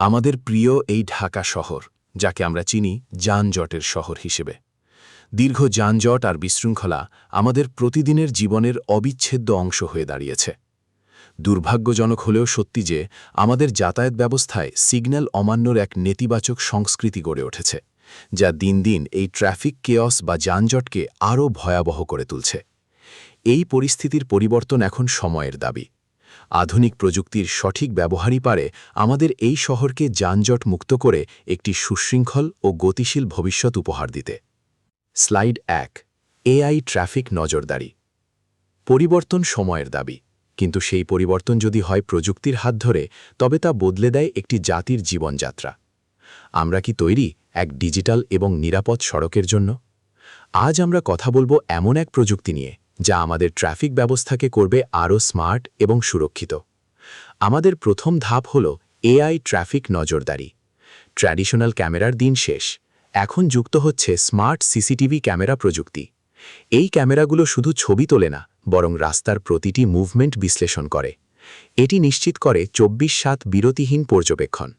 আমাদের প্রিয় এই ঢাকা শহর, যাকে আমরা চিনি যানজটের শহর হিসেবে। দীর্ঘ যানজট আর বিশৃঙ্খলা আমাদের প্রতিদিনের জীবনের অবিচ্ছেদ্য অংশ হয়ে দাঁড়িয়েছে। দুর্ভাগ্যজনক হলেও সত্যি যে আমাদের যাতায়াত ব্যবস্থায় সিগন্যাল অমান্যর এক নেতিবাচক সংস্কৃতি গড়ে উঠেছে, যা দিন দিন এই ট্রাফিক কেয়স বা যানজটকে আরও ভয়াবহ করে তুলছে। এই পরিস্থিতির পরিবর্তন এখন সময়ের দাবি। আধুনিক প্রযুক্তির সঠিক ব্যবহারই পারে আমাদের এই শহরকে যানজট মুক্ত করে একটি সুশৃঙ্খল ও গতিশীল ভবিষ্যৎ উপহার দিতে। স্লাইড ১। এআই ট্রাফিক নজরদারি। পরিবর্তন সময়ের দাবি, কিন্তু সেই পরিবর্তন যদি হয় প্রযুক্তির হাত ধরে, তবে তা বদলে দেয় একটি জাতির জীবনযাত্রা। আমরা কি তৈরি এক ডিজিটাল এবং নিরাপদ সড়কের জন্য? আজ আমরা কথা বলবো এমন এক প্রযুক্তি নিয়ে, যা আমাদের ট্রাফিক ব্যবস্থাকে করবে আরও স্মার্ট এবং সুরক্ষিত। আমাদের প্রথম ধাপ হল এআই ট্রাফিক নজরদারি। ট্র্যাডিশনাল ক্যামেরার দিন শেষ, এখন যুক্ত হচ্ছে স্মার্ট সিসিটিভি ক্যামেরা প্রযুক্তি। এই ক্যামেরাগুলো শুধু ছবি তোলে না, বরং রাস্তার প্রতিটি মুভমেন্ট বিশ্লেষণ করে। এটি নিশ্চিত করে 24/7 বিরতিহীন পর্যবেক্ষণ।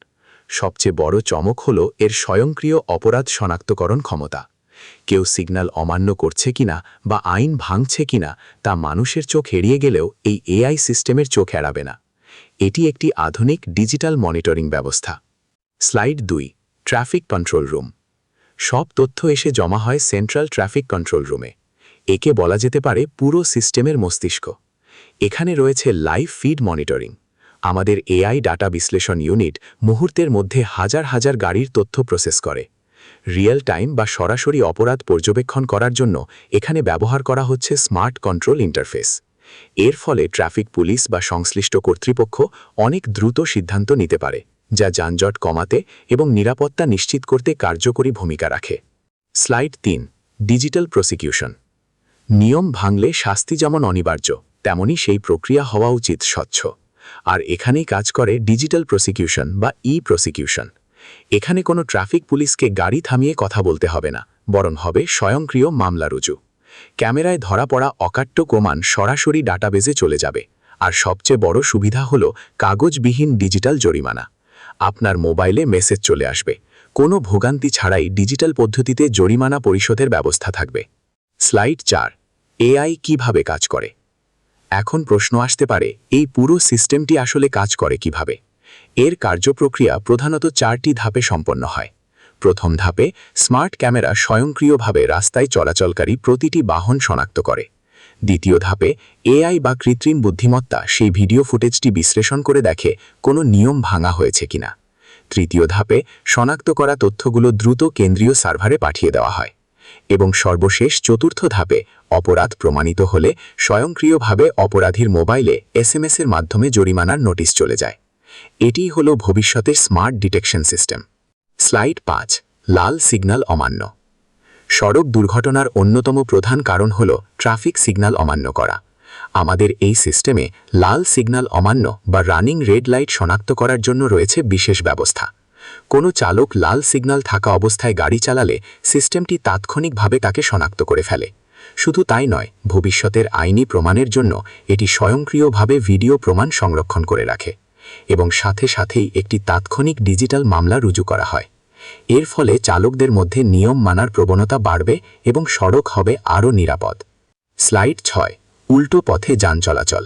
সবচেয়ে বড় চমক হল এর স্বয়ংক্রিয় অপরাধ শনাক্তকরণ ক্ষমতা। কেউ সিগন্যাল অমান্য করছে কিনা বা আইন ভাঙছে কিনা তা মানুষের চোখ এড়িয়ে গেলেও এই এআই সিস্টেমের চোখ এড়াবে না। এটি একটি আধুনিক ডিজিটাল মনিটরিং ব্যবস্থা। স্লাইড ২। Traffic control room. সব তথ্য এসে জমা হয় সেন্ট্রাল ট্রাফিক কন্ট্রোল রুমে। একে বলা যেতে পারে পুরো সিস্টেমের মস্তিষ্ক। এখানে রয়েছে লাইভ ফিড মনিটরিং। আমাদের এআই ডাটা বিশ্লেষণ ইউনিট মুহূর্তের মধ্যে হাজার হাজার গাড়ির তথ্য প্রসেস করে। রিয়েল টাইম বা সরাসরি অপরাধ পর্যবেক্ষণ করার জন্য এখানে ব্যবহার করা হচ্ছে স্মার্ট কন্ট্রোল ইন্টারফেস। এর ফলে ট্রাফিক পুলিশ বা সংশ্লিষ্ট কর্তৃপক্ষ অনেক দ্রুত সিদ্ধান্ত নিতে পারে, যা যানজট কমাতে এবং নিরাপত্তা নিশ্চিত করতে কার্যকরী ভূমিকা রাখে। স্লাইড ৩। Digital prosecution. নিয়ম ভাঙলে শাস্তি যেমন অনিবার্য, তেমনি সেই প্রক্রিয়া হওয়া উচিত স্বচ্ছ। আর এখানেই কাজ করে ডিজিটাল প্রসিকিউশন বা ই প্রসিকিউশন। এখানে কোনো ট্রাফিক পুলিশকে গাড়ি থামিয়ে কথা বলতে হবে না, বরং হবে স্বয়ংক্রিয় মামলা রুজু। ক্যামেরায় ধরা পড়া অকাট্য প্রমাণ সরাসরি ডাটাবেজে চলে যাবে। আর সবচেয়ে বড় সুবিধা হল কাগজবিহীন ডিজিটাল জরিমানা। আপনার মোবাইলে মেসেজ চলে আসবে, কোনো ভোগান্তি ছাড়াই ডিজিটাল পদ্ধতিতে জরিমানা পরিশোধের ব্যবস্থা থাকবে। স্লাইড ৪। এআই কিভাবে কাজ করে? এখন প্রশ্ন আসতে পারে, এই পুরো সিস্টেমটি আসলে কাজ করে কিভাবে? এর কার্যপ্রক্রিয়া প্রধানত ৪টি ধাপে সম্পন্ন হয়। প্রথম ধাপে স্মার্ট ক্যামেরা স্বয়ংক্রিয়ভাবে রাস্তায় চলাচলকারী প্রতিটি বাহন শনাক্ত করে। দ্বিতীয় ধাপে এআই বা কৃত্রিম বুদ্ধিমত্তা সেই ভিডিও ফুটেজটি বিশ্লেষণ করে দেখে কোনো নিয়ম ভাঙা হয়েছে কিনা। তৃতীয় ধাপে শনাক্ত করা তথ্যগুলো দ্রুত কেন্দ্রীয় সার্ভারে পাঠিয়ে দেওয়া হয়। এবং সর্বশেষ চতুর্থ ধাপে অপরাধ প্রমাণিত হলে স্বয়ংক্রিয়ভাবে অপরাধীর মোবাইলে এসএমএসের মাধ্যমে জরিমানার নোটিশ চলে যায়। এটিই হলো ভবিষ্যতের স্মার্ট ডিটেকশন সিস্টেম। স্লাইড ৫। লাল সিগন্যাল অমান্য। সড়ক দুর্ঘটনার অন্যতম প্রধান কারণ হল ট্রাফিক সিগন্যাল অমান্য করা। আমাদের এই সিস্টেমে লাল সিগন্যাল অমান্য বা রানিং রেড লাইট শনাক্ত করার জন্য রয়েছে বিশেষ ব্যবস্থা। কোনো চালক লাল সিগন্যাল থাকা অবস্থায় গাড়ি চালালে সিস্টেমটি তাৎক্ষণিকভাবে তাকে শনাক্ত করে ফেলে। শুধু তাই নয়, ভবিষ্যতের আইনি প্রমাণের জন্য এটি স্বয়ংক্রিয়ভাবে ভিডিও প্রমাণ সংরক্ষণ করে রাখে এবং সাথে সাথেই একটি তাৎক্ষণিক ডিজিটাল মামলা রুজু করা হয়। এর ফলে চালকদের মধ্যে নিয়ম মানার প্রবণতা বাড়বে এবং সড়ক হবে আরও নিরাপদ। স্লাইড ৬। উল্টো পথে যান চলাচল।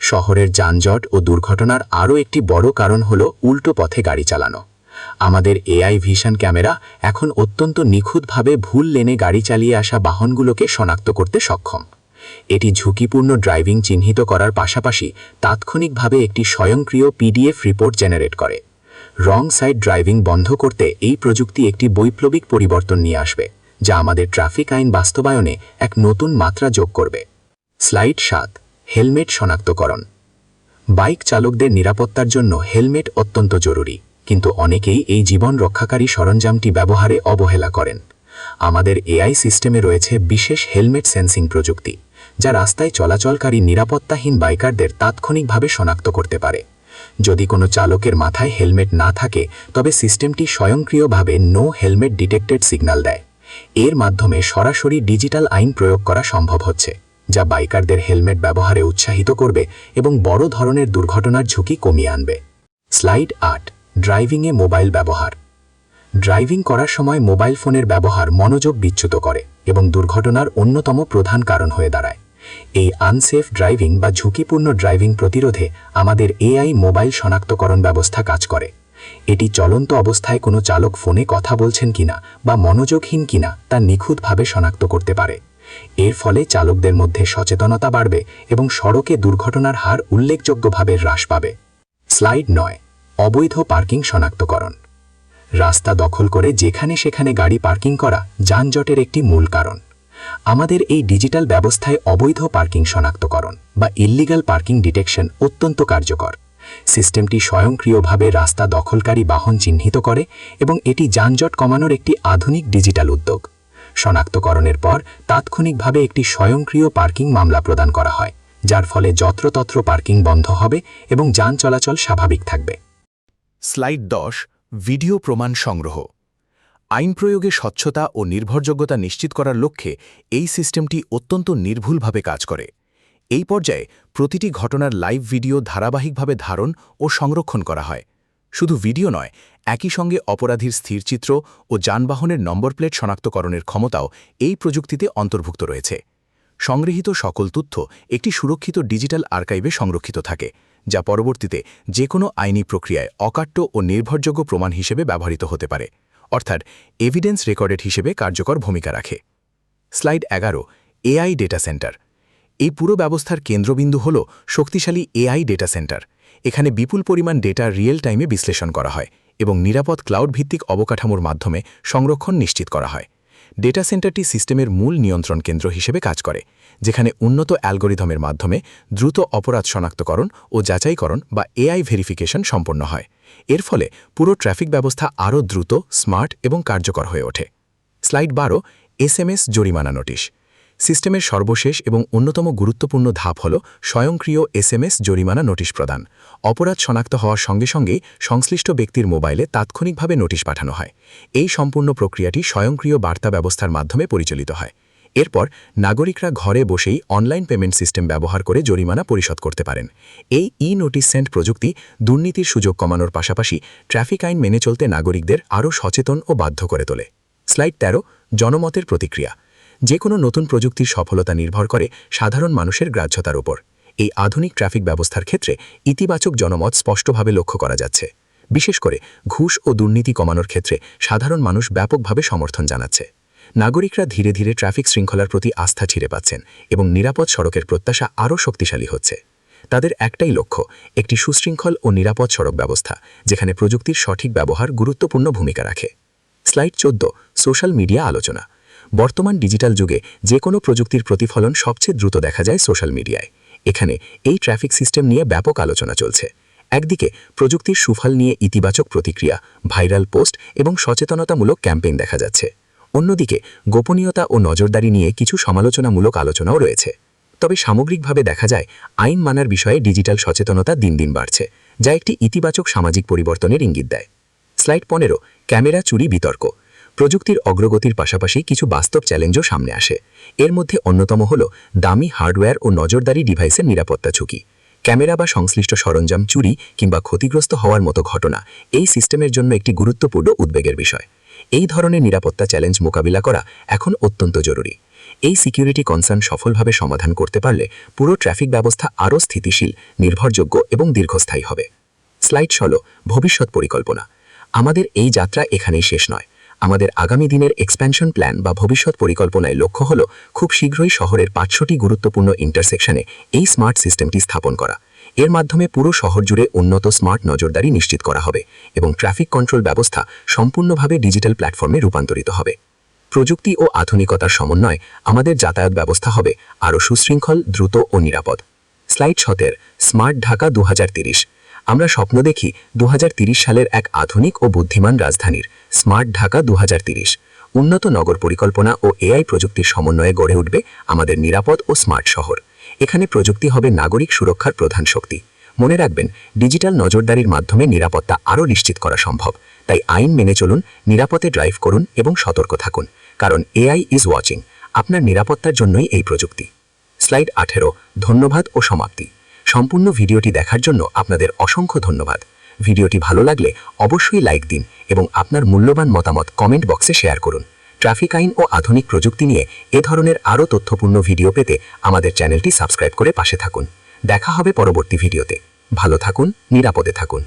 শহরের যানজট ও দুর্ঘটনার আরও একটি বড় কারণ হল উল্টো পথে গাড়ি চালানো। আমাদের এআই ভিশন ক্যামেরা এখন অত্যন্ত নিখুঁতভাবে ভুল লেনে গাড়ি চালিয়ে আসা বাহনগুলোকে শনাক্ত করতে সক্ষম। এটি ঝুঁকিপূর্ণ ড্রাইভিং চিহ্নিত করার পাশাপাশি তাৎক্ষণিকভাবে একটি স্বয়ংক্রিয় পিডিএফ রিপোর্ট জেনারেট করে। রং সাইড ড্রাইভিং বন্ধ করতে এই প্রযুক্তি একটি বৈপ্লবিক পরিবর্তন নিয়ে আসবে, যা আমাদের ট্রাফিক আইন বাস্তবায়নে এক নতুন মাত্রা যোগ করবে। স্লাইড ৭। হেলমেট শনাক্তকরণ। বাইক চালকদের নিরাপত্তার জন্য হেলমেট অত্যন্ত জরুরি, কিন্তু অনেকেই এই জীবন রক্ষাকারী সরঞ্জামটি ব্যবহারে অবহেলা করেন। আমাদের এআই সিস্টেমে রয়েছে বিশেষ হেলমেট সেন্সিং প্রযুক্তি, যা রাস্তায় চলাচলকারী নিরাপত্তাহীন বাইকারদের তাৎক্ষণিকভাবে শনাক্ত করতে পারে। যদি কোনো চালকের মাথায় হেলমেট না থাকে, তবে সিস্টেমটি স্বয়ংক্রিয়ভাবে নো হেলমেট ডিটেক্টেড সিগন্যাল দেয়। এর মাধ্যমে সরাসরি ডিজিটাল আইন প্রয়োগ করা সম্ভব হচ্ছে, যা বাইকারদের হেলমেট ব্যবহারে উৎসাহিত করবে এবং বড় ধরনের দুর্ঘটনার ঝুঁকি কমিয়ে আনবে। স্লাইড ৮। ড্রাইভিংয়ে মোবাইল ব্যবহার। ড্রাইভিং করার সময় মোবাইল ফোনের ব্যবহার মনোযোগ বিচ্যুত করে এবং দুর্ঘটনার অন্যতম প্রধান কারণ হয়ে দাঁড়ায়। এই আনসেফ ড্রাইভিং বা ঝুঁকিপূর্ণ ড্রাইভিং প্রতিরোধে আমাদের এআই মোবাইল শনাক্তকরণ ব্যবস্থা কাজ করে। এটি চলন্ত অবস্থায় কোনো চালক ফোনে কথা বলছেন কিনা বা মনোযোগহীন কিনা তা নিখুঁতভাবে শনাক্ত করতে পারে। এর ফলে চালকদের মধ্যে সচেতনতা বাড়বে এবং সড়কে দুর্ঘটনার হার উল্লেখযোগ্যভাবে হ্রাস পাবে। স্লাইড 9, অবৈধ পার্কিং শনাক্তকরণ। রাস্তা দখল করে যেখানে সেখানে গাড়ি পার্কিং করা যানজটের একটি মূল কারণ। আমাদের এই ডিজিটাল ব্যবস্থায় অবৈধ পার্কিং শনাক্তকরণ বা ইল্লিগাল পার্কিং ডিটেকশন অত্যন্ত কার্যকর। সিস্টেমটি স্বয়ংক্রিয়ভাবে রাস্তা দখলকারী বাহন চিহ্নিত করে এবং এটি যানজট কমানোর একটি আধুনিক ডিজিটাল উদ্যোগ। শনাক্তকরণের পর তাৎক্ষণিকভাবে একটি স্বয়ংক্রিয় পার্কিং মামলা প্রদান করা হয়, যার ফলে যত্রতত্র পার্কিং বন্ধ হবে এবং যান চলাচল স্বাভাবিক থাকবে। স্লাইড 10, ভিডিও প্রমাণ সংগ্রহ। আইন প্রয়োগে স্বচ্ছতা ও নির্ভরযোগ্যতা নিশ্চিত করার লক্ষ্যে এই সিস্টেমটি অত্যন্ত নির্ভুলভাবে কাজ করে। এই পর্যায়ে প্রতিটি ঘটনার লাইভ ভিডিও ধারাবাহিকভাবে ধারণ ও সংরক্ষণ করা হয়। শুধু ভিডিও নয়, একই সঙ্গে অপরাধীর স্থিরচিত্র ও যানবাহনের নম্বর প্লেট শনাক্তকরণের ক্ষমতাও এই প্রযুক্তিতে অন্তর্ভুক্ত রয়েছে। সংগৃহীত সকল তথ্য একটি সুরক্ষিত ডিজিটাল আর্কাইভে সংরক্ষিত থাকে, যা পরবর্তীতে যে কোনো আইনি প্রক্রিয়ায় অকাট্য ও নির্ভরযোগ্য প্রমাণ হিসেবে ব্যবহৃত হতে পারে, অর্থাৎ এভিডেন্স রেকর্ডেড হিসেবে কার্যকর ভূমিকা রাখে। Slide 11, AI data centre. এই পুরো ব্যবস্থার কেন্দ্রবিন্দু হল শক্তিশালী এআই ডেটা সেন্টার। এখানে বিপুল পরিমাণ ডেটা রিয়েল টাইমে বিশ্লেষণ করা হয় এবং নিরাপদ ক্লাউড ভিত্তিক অবকাঠামোর মাধ্যমে সংরক্ষণ নিশ্চিত করা হয়। ডেটা সেন্টারটি সিস্টেমের মূল নিয়ন্ত্রণ কেন্দ্র হিসেবে কাজ করে, যেখানে উন্নত অ্যালগরিদমের মাধ্যমে দ্রুত অপরাধ শনাক্তকরণ ও যাচাইকরণ বা এআই ভেরিফিকেশন সম্পন্ন হয়। এর ফলে পুরো ট্রাফিক ব্যবস্থা আরও দ্রুত, স্মার্ট এবং কার্যকর হয়ে ওঠে। স্লাইড 12, এসএমএস জরিমানা নোটিশ। সিস্টেমের সর্বশেষ এবং অন্যতম গুরুত্বপূর্ণ ধাপ হল স্বয়ংক্রিয় এসএমএস জরিমানা নোটিশ প্রদান। অপরাধ শনাক্ত হওয়ার সঙ্গে সঙ্গেই সংশ্লিষ্ট ব্যক্তির মোবাইলে তাৎক্ষণিকভাবে নোটিশ পাঠানো হয়। এই সম্পূর্ণ প্রক্রিয়াটি স্বয়ংক্রিয় বার্তা ব্যবস্থার মাধ্যমে পরিচালিত হয়। এরপর নাগরিকরা ঘরে বসেই অনলাইন পেমেন্ট সিস্টেম ব্যবহার করে জরিমানা পরিশোধ করতে পারেন। এই নোটিশ সেন্ড প্রযুক্তি দুর্নীতির সুযোগ কমানোর পাশাপাশি ট্রাফিক আইন মেনে চলতে নাগরিকদের আরও সচেতন ও বাধ্য করে তোলে। স্লাইড 13, জনমতের প্রতিক্রিয়া। যে কোনো নতুন প্রযুক্তির সফলতা নির্ভর করে সাধারণ মানুষের গ্রাহ্যতার উপর। এই আধুনিক ট্রাফিক ব্যবস্থার ক্ষেত্রে ইতিবাচক জনমত স্পষ্টভাবে লক্ষ্য করা যাচ্ছে। বিশেষ করে ঘুষ ও দুর্নীতি কমানোর ক্ষেত্রে সাধারণ মানুষ ব্যাপকভাবে সমর্থন জানাচ্ছে। নাগরিকরা ধীরে ধীরে ট্রাফিক শৃঙ্খলার প্রতি আস্থা ছিঁড়ে পাচ্ছেন এবং নিরাপদ সড়কের প্রত্যাশা আরও শক্তিশালী হচ্ছে। তাদের একটাই লক্ষ্য, একটি সুশৃঙ্খল ও নিরাপদ সড়ক ব্যবস্থা, যেখানে প্রযুক্তির সঠিক ব্যবহার গুরুত্বপূর্ণ ভূমিকা রাখে। স্লাইড 14, সোশ্যাল মিডিয়া আলোচনা। বর্তমান ডিজিটাল যুগে যে কোনো প্রযুক্তির প্রতিফলন সবচেয়ে দ্রুত দেখা যায় সোশ্যাল মিডিয়ায়। এখানে এই ট্রাফিক সিস্টেম নিয়ে ব্যাপক আলোচনা চলছে। একদিকে প্রযুক্তির সুফল নিয়ে ইতিবাচক প্রতিক্রিয়া, ভাইরাল পোস্ট এবং সচেতনতামূলক ক্যাম্পেইন দেখা যাচ্ছে। অন্যদিকে গোপনীয়তা ও নজরদারি নিয়ে কিছু সমালোচনামূলক আলোচনাও রয়েছে। তবে সামগ্রিকভাবে দেখা যায় আইন মানার বিষয়ে ডিজিটাল সচেতনতা দিন দিন বাড়ছে, যা একটি ইতিবাচক সামাজিক পরিবর্তনের ইঙ্গিত দেয়। স্লাইড 15, ক্যামেরা চুরি বিতর্ক। প্রযুক্তির অগ্রগতির পাশাপাশি কিছু বাস্তব চ্যালেঞ্জও সামনে আসে। এর মধ্যে অন্যতম হল দামি হার্ডওয়্যার ও নজরদারি ডিভাইসের নিরাপত্তা ঝুঁকি। ক্যামেরা বা সংশ্লিষ্ট সরঞ্জাম চুরি কিংবা ক্ষতিগ্রস্ত হওয়ার মতো ঘটনা এই সিস্টেমের জন্য একটি গুরুত্বপূর্ণ উদ্বেগের বিষয়। এই ধরনের নিরাপত্তা চ্যালেঞ্জ মোকাবিলা করা এখন অত্যন্ত জরুরি। এই সিকিউরিটি কনসার্ন সফলভাবে সমাধান করতে পারলে পুরো ট্রাফিক ব্যবস্থা আরও স্থিতিশীল, নির্ভরযোগ্য এবং দীর্ঘস্থায়ী হবে। স্লাইড 16, ভবিষ্যৎ পরিকল্পনা। আমাদের এই যাত্রা এখানেই শেষ নয়। আমাদের আগামী দিনের এক্সপ্যানশন প্ল্যান বা ভবিষ্যৎ পরিকল্পনায় লক্ষ্য হল খুব শীঘ্রই শহরের 500টি গুরুত্বপূর্ণ ইন্টারসেকশনে এই স্মার্ট সিস্টেমটি স্থাপন করা। এর মাধ্যমে পুরো শহর জুড়ে উন্নত স্মার্ট নজরদারি নিশ্চিত করা হবে এবং ট্রাফিক কন্ট্রোল ব্যবস্থা সম্পূর্ণভাবে ডিজিটাল প্ল্যাটফর্মে রূপান্তরিত হবে। প্রযুক্তি ও আধুনিকতার সমন্বয়ে আমাদের যাতায়াত ব্যবস্থা হবে আরও সুশৃঙ্খল, দ্রুত ও নিরাপদ। Slide 17, smart Dhaka 2030। আমরা স্বপ্ন দেখি 2030 সালের এক আধুনিক ও বুদ্ধিমান রাজধানীর, স্মার্ট ঢাকা 2030। উন্নত নগর পরিকল্পনা ও এআই প্রযুক্তির সমন্বয়ে গড়ে উঠবে আমাদের নিরাপদ ও স্মার্ট শহর। এখানে প্রযুক্তি হবে নাগরিক সুরক্ষার প্রধান শক্তি। মনে রাখবেন, ডিজিটাল নজরদারির মাধ্যমে নিরাপত্তা আরও নিশ্চিত করা সম্ভব। তাই আইন মেনে চলুন, নিরাপদে ড্রাইভ করুন এবং সতর্ক থাকুন, কারণ এআই ইজ ওয়াচিং। আপনার নিরাপত্তার জন্যই এই প্রযুক্তি। স্লাইড 18, ধন্যবাদ ও সমাপ্তি। সম্পূর্ণ ভিডিওটি দেখার জন্য আপনাদের অসংখ্য ধন্যবাদ। ভিডিওটি ভালো লাগলে অবশ্যই লাইক দিন এবং আপনার মূল্যবান মতামত কমেন্ট বক্সে শেয়ার করুন। ট্রাফিক আইন ও আধুনিক প্রযুক্তি নিয়ে এ ধরনের আরও তথ্যপূর্ণ ভিডিও পেতে আমাদের চ্যানেলটি সাবস্ক্রাইব করে পাশে থাকুন। দেখা হবে পরবর্তী ভিডিওতে। ভালো থাকুন, নিরাপদে থাকুন।